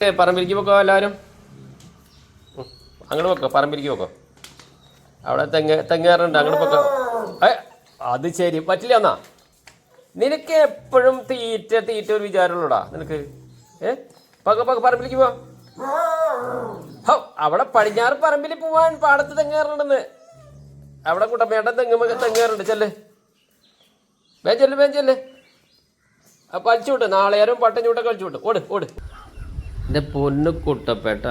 പറമ്പിലേക്ക് വെക്കോ എല്ലാവരും. അങ്ങോട്ട് വെക്കോ, പറമ്പിലേക്ക് വെക്കോ. അവിടെ തെങ്ങേറുണ്ട്, അങ്ങോട്ട് വെക്കോ. അത് ശരി, പറ്റില്ല എന്നാ. നിനക്ക് എപ്പോഴും തീറ്റ ഒരു വിചാരമുള്ളൂടാ നിനക്ക്. പറമ്പിലേക്ക് പോ. അവിടെ പടിഞ്ഞാറ് പറമ്പിൽ പോവാൻ പാടത്ത് തെങ്ങേറുണ്ടെന്ന്. അവിടെ കുട്ടമ്മേട്ടൻ തെങ്ങേറുണ്ട്. ചെല്ല്, വേഞ്ചല്ലേ. അപ്പം അഴിച്ചുവിട്ട്, നാളെയാരും പട്ടം ചൂട്ടൊക്കെ അഴിച്ചുവിട്ട്. ഓട്. എൻ്റെ പൊന്നു കുട്ടപ്പേട്ട,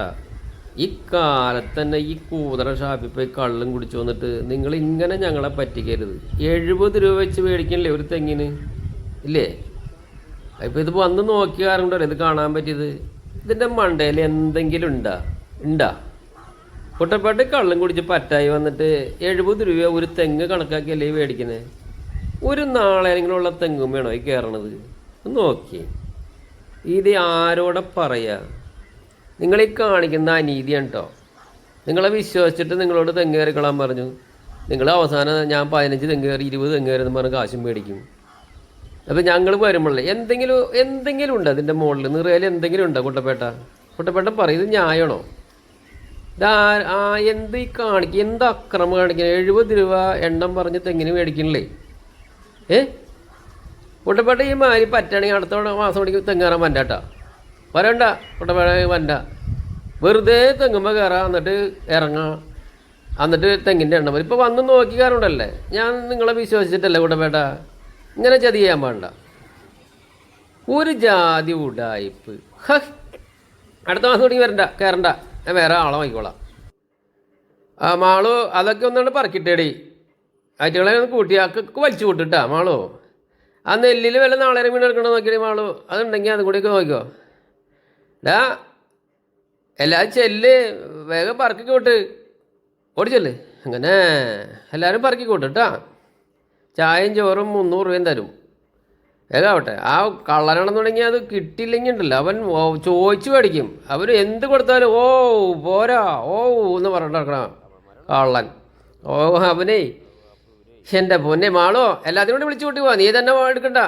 ഈ കാലത്ത് തന്നെ ഈ കൂതറ ഷാപ്പിൽ പോയി കള്ളും കുടിച്ചു വന്നിട്ട് നിങ്ങൾ ഇങ്ങനെ ഞങ്ങളെ പറ്റിക്കരുത്. 70 രൂപ വെച്ച് മേടിക്കണില്ലേ ഒരു തെങ്ങിന്, ഇല്ലേ? ഇപ്പം ഇത് വന്ന് നോക്കിയാറുണ്ടല്ലോ ഇത് കാണാൻ പറ്റിയത്. ഇതിൻ്റെ മണ്ടയിൽ എന്തെങ്കിലും ഉണ്ടാ? കുട്ടപ്പേട്ട കള്ളും കുടിച്ച് പറ്റായി വന്നിട്ട് 70 രൂപ ഒരു തെങ്ങ് കണക്കാക്കിയല്ലേ മേടിക്കുന്നത്? ഒരു നാളെങ്കിലുള്ള തെങ്ങും വേണോ ഈ കയറണത്? നോക്കി ഇത് ആരോടെ പറയാ? നിങ്ങളീ കാണിക്കുന്ന അനീതിയാണ് കേട്ടോ. നിങ്ങളെ വിശ്വസിച്ചിട്ട് നിങ്ങളോട് തെങ്ങ് കയറിക്കളാൻ പറഞ്ഞു. നിങ്ങൾ അവസാനം ഞാൻ 15 തെങ്ങ് കയറി 20 തെങ്ങ് കയറി എന്ന് പറഞ്ഞ് കാശും മേടിക്കും. അപ്പം ഞങ്ങൾ വരുമ്പോഴേ എന്തെങ്കിലും ഉണ്ട് അതിൻ്റെ മുകളിൽ നിറയിൽ എന്തെങ്കിലും ഉണ്ടോ? കുട്ടപ്പേട്ട പറയും, ഇത് ന്യായമാണോ? എന്ത് ഈ കാണിക്കുക, എന്ത് അക്രമം കാണിക്കുന്നത്? 70 രൂപ എണ്ണം പറഞ്ഞ് തെങ്ങിന് മേടിക്കണില്ലേ? കുട്ടപ്പേട്ട ഈ മാതിരി പറ്റുകയാണെങ്കിൽ അടുത്ത മാസം മണിക്ക് തെങ്ങേറാൻ വരണ്ട. കുട്ടപ്പേട്ട വരണ്ട. വെറുതെ തെങ്ങുമ്പോൾ കയറാം, എന്നിട്ട് ഇറങ്ങാം, എന്നിട്ട് തെങ്ങിൻ്റെ എണ്ണം വരും. ഇപ്പോൾ വന്ന് നോക്കി കയറുണ്ടല്ലേ. ഞാൻ നിങ്ങളെ വിശ്വസിച്ചിട്ടല്ലേ കുട്ടപ്പേട്ട. ഇങ്ങനെ ചതി ചെയ്യാൻ പാടില്ല. ഒരു ജാതി ഉടായിപ്പ്. അടുത്ത മാസം മണിക്ക് കയറണ്ട, ഞാൻ വേറെ ആളെ വാങ്ങിക്കോളാം. മാളു അതൊക്കെ ഒന്നുകൊണ്ട് പറക്കിട്ടേടി. ആറ്റുകളെ ഒന്ന് കൂട്ടിയാക്കൊക്കെ വലിച്ചു കൂട്ടിട്ടാ മാളു. ആ നെല്ലിൽ വല്ല നാളെ മീൻ എടുക്കണോ നോക്കിയാൽ മാളു, അതുണ്ടെങ്കിൽ അതും കൂടിയൊക്കെ നോക്കിക്കോ. എല്ലാവരും ചെല്ല്, വേഗം പറക്കി കൂട്ട്, ഓടിച്ചല്ലേ. അങ്ങനെ എല്ലാവരും പറക്കി കൂട്ട് കേട്ടാ. ചായയും ചോറും 300 രൂപയും തരും. വേഗാവട്ടെ. ആ കള്ളനാണെന്നുണ്ടെങ്കിൽ അത് കിട്ടിയില്ലെങ്കിൽ ഉണ്ടല്ലോ അവൻ ചോദിച്ചു മേടിക്കും. അവൻ എന്ത് കൊടുത്താലും പോരാ എന്ന് പറഞ്ഞിട്ട് നടക്കണം കള്ളൻ. അവനേ എൻ്റെ പൊന്നെ മാളോ എല്ലാത്തിനും കൂടി വിളിച്ചു കൂട്ടി പോവാ, നീ തന്നെ എടുക്കണ്ട.